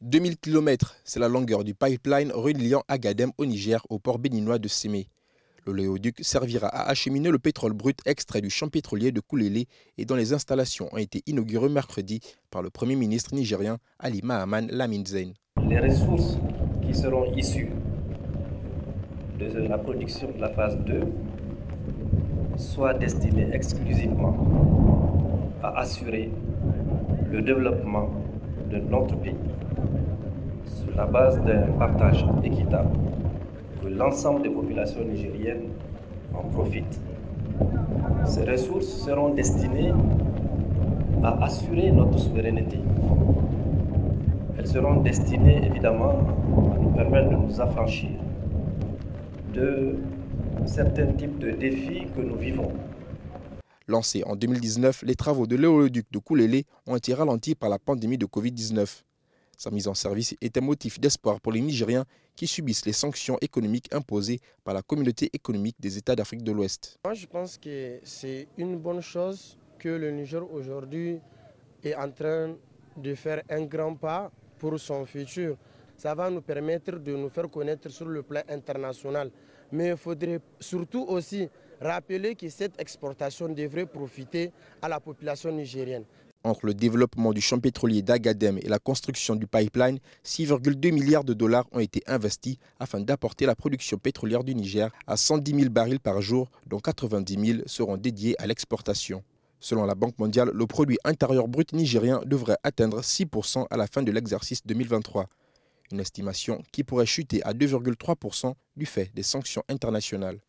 2000 km, c'est la longueur du pipeline reliant Agadem au Niger au port béninois de Sémé. L'oléoduc servira à acheminer le pétrole brut extrait du champ pétrolier de Koulélé et dont les installations ont été inaugurées mercredi par le Premier ministre nigérien Ali Mahaman Lamine Zein. Les ressources qui seront issues de la production de la phase 2 soient destinées exclusivement à assurer le développement de notre pays sur la base d'un partage équitable, que l'ensemble des populations nigériennes en profitent. Ces ressources seront destinées à assurer notre souveraineté. Elles seront destinées évidemment à nous permettre de nous affranchir de certains types de défis que nous vivons. Lancés en 2019, les travaux de l'oléoduc de Koulélé ont été ralentis par la pandémie de Covid-19. Sa mise en service est un motif d'espoir pour les Nigériens qui subissent les sanctions économiques imposées par la communauté économique des États d'Afrique de l'Ouest. Moi, je pense que c'est une bonne chose que le Niger aujourd'hui est en train de faire un grand pas pour son futur. Ça va nous permettre de nous faire connaître sur le plan international. Mais il faudrait surtout aussi rappeler que cette exportation devrait profiter à la population nigérienne. Entre le développement du champ pétrolier d'Agadem et la construction du pipeline, 6,2 milliards de dollars ont été investis afin d'apporter la production pétrolière du Niger à 110 000 barils par jour, dont 90 000 seront dédiés à l'exportation. Selon la Banque mondiale, le produit intérieur brut nigérien devrait atteindre 6% à la fin de l'exercice 2023. Une estimation qui pourrait chuter à 2,3% du fait des sanctions internationales.